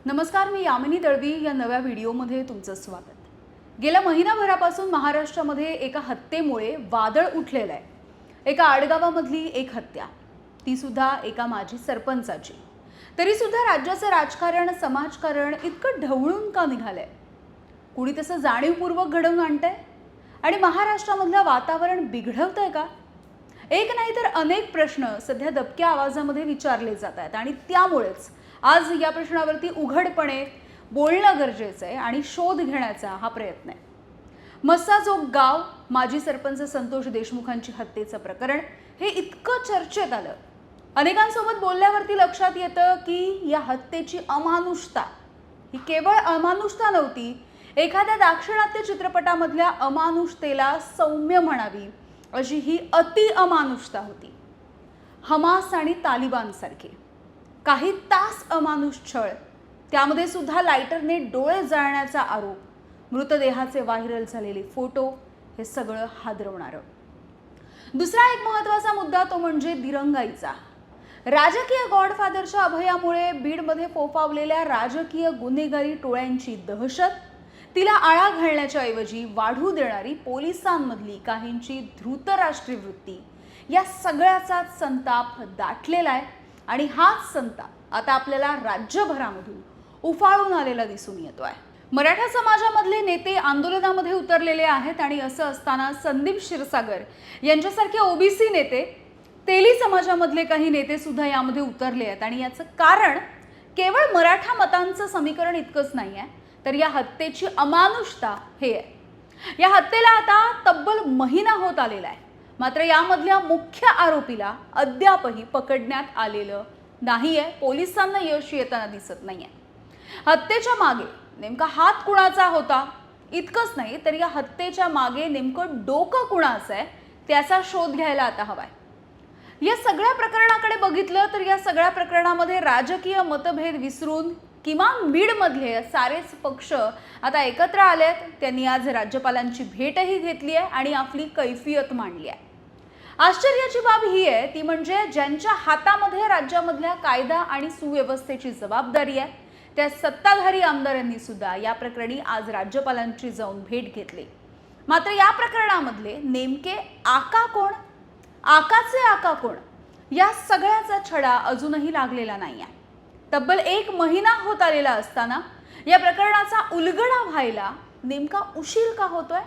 नमस्कार, मी यामिनी दळवी या नव्या व्हिडिओमध्ये तुमचं स्वागत. गेल्या महिनाभरापासून महाराष्ट्रामध्ये एका हत्येमुळे वादळ उठलेलं आहे. एका आडगावामधली एक हत्या, ती सुद्धा एका माजी सरपंचाची. तरी सुद्धा राज्याचं राजकारण, समाजकारण इतकं ढवळून का निघालंय? कुणी तसं जाणीवपूर्वक घडवून आणतंय आणि महाराष्ट्रामधलं वातावरण बिघडवतंय का? एक नाही तर अनेक प्रश्न सध्या दबक्या आवाजामध्ये विचारले जात आहेत आणि त्यामुळेच आज या प्रश्नावरती उघडपणे बोलणं गरजेचं आहे आणि शोध घेण्याचा हा प्रयत्न आहे. मस्साजोग गाव, माजी सरपंच संतोष देशमुखांची हत्येचं प्रकरण हे इतकं चर्चेत आलं. अनेकांसोबत बोलल्यावरती लक्षात येतं की या हत्येची अमानुषता ही केवळ अमानुषता नव्हती, एखाद्या दाक्षिणात्य चित्रपटामधल्या अमानुषतेला सौम्य म्हणावी अशी ही अति अमानुषता होती. हमास आणि तालिबान सारखे काही तास अमानुष छळ, त्यामध्ये सुद्धा लायटरने डोळे जाळण्याचा आरोप, मृतदेहाचे व्हायरल झालेले फोटो, हे सगळं हादरवणारं. दुसरा एक महत्त्वाचा मुद्दा तो म्हणजे दिरंगाईचा. राजकीय गॉडफादरच्या अभयामुळे बीडमध्ये फोफावलेल्या राजकीय गुन्हेगारी टोळ्यांची दहशत, तिला आळा घालण्याच्या ऐवजी वाढू देणारी पोलिसांमधली काहींची धृतराष्ट्रीय वृत्ती, या सगळ्याचा संताप दाटलेला आहे. आणि हाच संताप आता आपल्याला राज्यभरामधून उफाळून आलेला दिसून येतोय. मराठा समाजामधले नेते आंदोलनामध्ये उतरलेले आहेत आणि असं असताना संदीप क्षीरसागर यांच्यासारखे ओबीसी नेते, तेली समाजामधले काही नेते सुद्धा यामध्ये उतरले आहेत. आणि याचं कारण केवळ मराठा मतांचं समीकरण इतकंच नाही आहे, तर या हत्येची अमानुषता हे आहे. या हत्येला आता तब्बल महिना होत आलेला आहे, मात्र यामधल्या मुख्य आरोपीला अद्यापही पकडण्यात आलेलं नाहीये. पोलिसांना यश येताना दिसत नाहीये. हत्येच्या मागे नेमका हात कुणाचा होता इतकंच नाही, तर या हत्येच्या मागे नेमकं डोकं कुणाचं आहे त्याचा शोध घ्यायला आता हवाय. या सगळ्या प्रकरणाकडे बघितलं तर या सगळ्या प्रकरणामध्ये राजकीय मतभेद विसरून किमान बीडमधले सारेच पक्ष आता एकत्र आलेत. त्यांनी आज राज्यपालांची भेटही घेतली आहे आणि आपली कैफियत मांडली आहे. आश्चर्याची बाब ही आहे ती म्हणजे ज्यांच्या हातामध्ये राज्यामधल्या कायदा आणि सुव्यवस्थेची जबाबदारी आहे, त्या सत्ताधारी आमदारांनी सुद्धा या प्रकरणी आज राज्यपालांची जाऊन भेट घेतली. मात्र या प्रकरणामधले नेमके आका कोण, आकाचे आका कोण, या सगळ्याचा छडा अजूनही लागलेला नाही आहे. तब्बल एक महिना होत आलेला असताना या प्रकरणाचा उलगडा व्हायला नेमका उशीर का होतोय,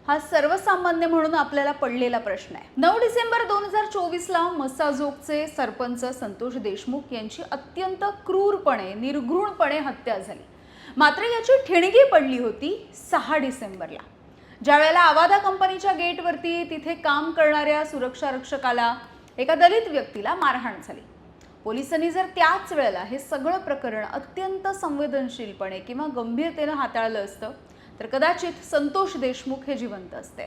हा सर्वसामान्य म्हणून आपल्याला पडलेला प्रश्न आहे. 9 डिसेंबर 2024ला मस्साजोगचे सरपंच संतोष देशमुख यांची अत्यंत क्रूरपणे, निर्घृणपणे हत्या झाली. मात्र याची ठिणगी पडली होती 6 डिसेंबरला, ज्या वेळेला आवादा कंपनीच्या गेटवरती तिथे काम करणाऱ्या सुरक्षा रक्षकाला, एका दलित व्यक्तीला मारहाण झाली. पोलिसांनी जर त्याच वेळेला हे सगळं प्रकरण अत्यंत संवेदनशीलपणे किंवा गंभीरतेने हाताळलं असतं तर कदाचित संतोष देशमुख हे जिवंत असते.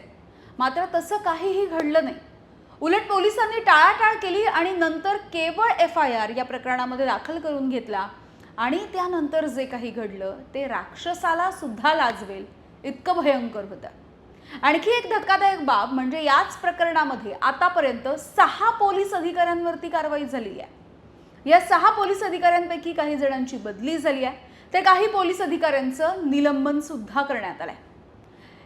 मात्र तसं काहीही घडलं नाही. उलट पोलिसांनी टाळाटाळ केली आणि नंतर केवळ FIR या प्रकरणामध्ये दाखल करून घेतला आणि त्यानंतर जे काही घडलं ते राक्षसाला सुद्धा लाजवेल इतकं भयंकर होतं. आणखी एक धक्कादायक बाब म्हणजे याच प्रकरणामध्ये आतापर्यंत 6 पोलीस अधिकाऱ्यांवरती कारवाई झाली आहे. या 6 पोलीस अधिकाऱ्यांपैकी काही जणांची बदली झाली आहे, तर काही पोलीस अधिकाऱ्यांचं निलंबन सुद्धा करण्यात आलंय.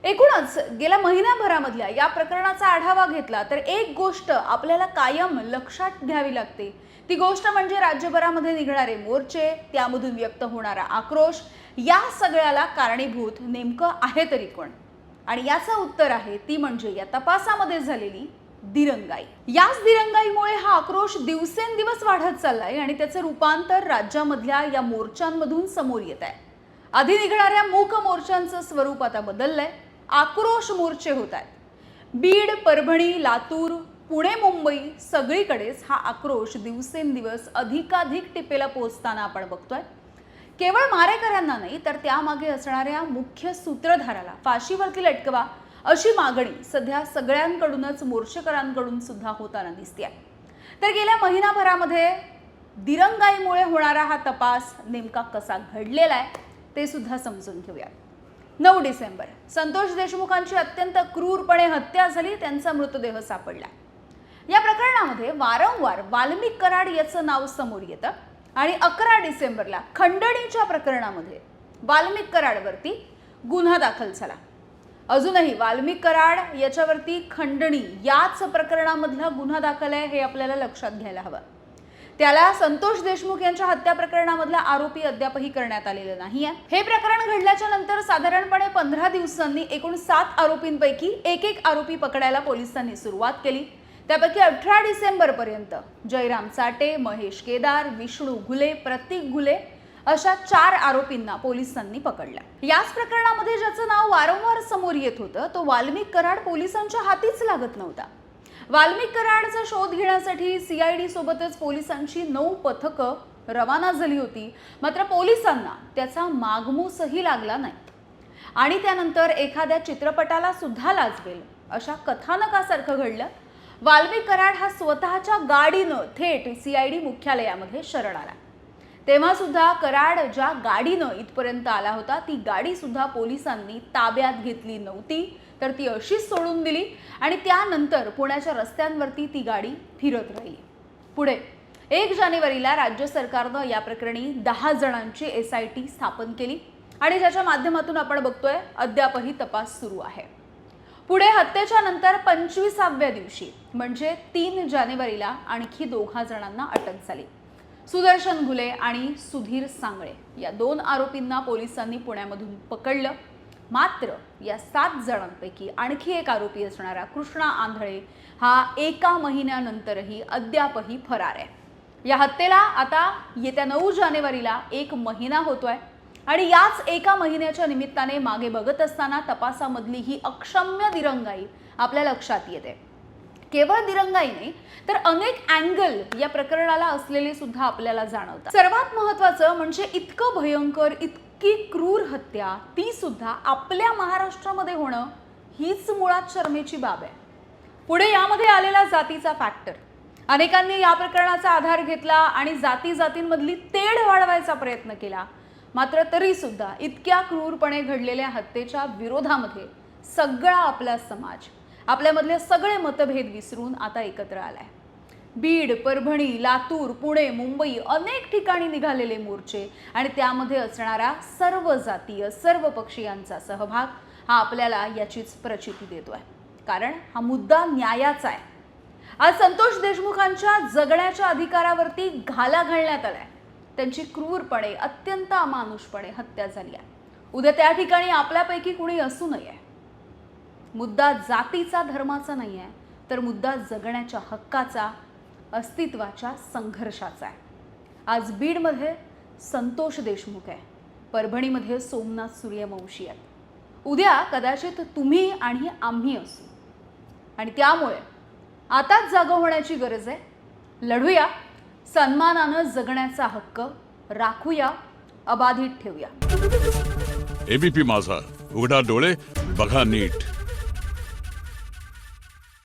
एकूणच गेल्या महिन्याभरामधल्या या प्रकरणाचा आढावा घेतला तर एक गोष्ट आपल्याला कायम लक्षात घ्यावी लागते. ती गोष्ट म्हणजे राज्यभरामध्ये निघणारे मोर्चे, त्यामधून व्यक्त होणारा आक्रोश, या सगळ्याला कारणीभूत नेमकं आहे तरी कोण? आणि याचं उत्तर आहे ती म्हणजे या तपासामध्ये झालेली दिरंगाई. याच दिरंगाईमुळे हा आक्रोश दिवसेंदिवस वाढत चाललाय आणि त्याचं रूपांतर राज्यामधल्या या मोर्चांमधून समोर येत आहे. आधी निघणाऱ्या मूक मोर्चांचं स्वरूप आता बदललंय. आक्रोश मोर्चे होत आहेत. बीड, परभणी, लातूर, पुणे, मुंबई सगळीकडेच हा आक्रोश दिवसेंदिवस अधिकाधिक टिपेला पोहोचताना आपण बघतोय. केवळ मारेकऱ्यांना नाही तर त्यामागे असणाऱ्या मुख्य सूत्रधाराला फाशीवरती लटकवा अशी मागणी सध्या सगळ्यांकडूनच, मोर्चेकरांकडून सुद्धा होताना दिसते. तर गेल्या महिनाभरामध्ये दिरंगाईमुळे होणारा हा तपास नेमका कसा घडलेला आहे ते सुद्धा समजून घेऊया. 9 डिसेंबर संतोष देशमुखांची अत्यंत क्रूरपणे हत्या झाली, त्यांचा मृतदेह सापडला. या प्रकरणामध्ये वारंवार वाल्मिक कराड याचं नाव समोर येतं. आणि 11 डिसेंबरला खंडणीच्या प्रकरणामध्ये वाल्मिक कराडवरती गुन्हा दाखल झाला. अजूनही वाल्मिक कराड याच्यावरती खंडणी याच प्रकरणामधला गुन्हा दाखल आहे हे आपल्याला लक्षात घ्यायला हवं. त्याला संतोष देशमुख यांच्या हत्या प्रकरणामधला आरोपी अद्यापही करण्यात आलेला नाहीये. हे प्रकरण घडल्याच्या नंतर साधारणपणे 15 दिवसांनी एकूण 7 आरोपींपैकी एक आरोपी पकडायला पोलिसांनी सुरुवात केली. त्यापैकी 18 डिसेंबर पर्यंत जयराम चाटे, महेश केदार, विष्णू घुले, प्रतीक घुले अशा 4 आरोपींना पोलिसांनी पकडलं. याच प्रकरणामध्ये ज्याचं नाव वारंवार समोर येत होतं तो वाल्मिक कराड पोलिसांच्या हातीच लागत नव्हता. वाल्मिक कराडचा शोध घेण्यासाठी CID सोबतच पोलिसांची 9 पथकं रवाना झाली होती. मात्र पोलिसांना त्याचा मागमूसही लागला नाही आणि त्यानंतर एखाद्या चित्रपटाला सुद्धा लाजवेल अशा कथानकासारखं घडलं. वाल्मिक कराड हा स्वतःच्या गाडीनं थेट CID मुख्यालयामध्ये शरण आला. तेव्हा सुद्धा कराड ज्या गाडीनं इथपर्यंत आला होता ती गाडी सुद्धा पोलिसांनी ताब्यात घेतली नव्हती, तर ती अशीच सोडून दिली आणि त्यानंतर पुण्याच्या रस्त्यांवरती ती गाडी फिरत राहिली. पुढे 1 जानेवारीला राज्य सरकारनं या प्रकरणी 10 जणांची SIT स्थापन केली आणि ज्याच्या माध्यमातून आपण बघतोय अद्यापही तपास सुरू आहे. पुढे हत्येच्या नंतर 25व्या दिवशी म्हणजे 3 जानेवारीला आणखी 2 जणांना अटक झाली. सुदर्शन घुले आणि सुधीर सांगळे या 2 आरोपींना पोलिसांनी पुण्यामधून पकडलं. मात्र या 7 जणांपैकी आणखी एक आरोपी असणारा कृष्णा आंधळे हा 1 महिन्यानंतरही अद्यापही फरार आहे. या हत्येला आता येत्या 9 जानेवारीला 1 महिना होतोय आणि याच 1 महिन्याच्या निमित्ताने मागे बघत असताना तपासामधली ही अक्षम्य दिरंगाई आपल्या लक्षात येते. केवळ दिरंगाई नाही तर अनेक अँगल या प्रकरणाला असलेले सुद्धा आपल्याला जाणवतात. सर्वात महत्त्वाचं म्हणजे इतकं भयंकर, इतकी क्रूर हत्या ती सुद्धा आपल्या महाराष्ट्रामध्ये होणं हीच मुळात शर्मेची बाब आहे. पुढे यामध्ये आलेला जातीचा फॅक्टर. अनेकांनी या प्रकरणाचा आधार घेतला आणि जातींमधली तेढ वाढवायचा प्रयत्न केला. मात्र तरी सुद्धा इतक्या क्रूरपणे घडलेल्या हत्येच्या विरोधामध्ये सगळा आपला समाज, आपल्यामधले सगळे मतभेद विसरून आता एकत्र आलाय. बीड, परभणी, लातूर, पुणे, मुंबई अनेक ठिकाणी निघालेले मोर्चे आणि त्यामध्ये असणारा सर्व जातीय, सर्व पक्षीयांचा सहभाग हा आपल्याला याचीच प्रचिती देतोय. कारण हा मुद्दा न्यायाचा आहे. आज संतोष देशमुखांच्या जगण्याच्या अधिकारावरती घाला घालण्यात आलाय. त्यांची क्रूरपणे, अत्यंत अमानुषपणे हत्या झाली आहे. उद्या त्या ठिकाणी आपल्यापैकी कुणी असू नये. मुद्दा जातीचा, धर्माचा नाही आहे, तर मुद्दा जगण्याच्या हक्काचा, अस्तित्वाच्या संघर्षाचा आहे. आज बीडमध्ये संतोष देशमुख आहे, परभणीमध्ये सोमनाथ सूर्यवंशी आहे. उद्या कदाचित तुम्ही आणि आम्ही असू आणि त्यामुळे आताच जागं होण्याची गरज आहे. लढूया, सन्मानानं जगण्याचा हक्क राखूया, अबाधित ठेवूया. ABP माझा, उघडा डोळे बघा नीट.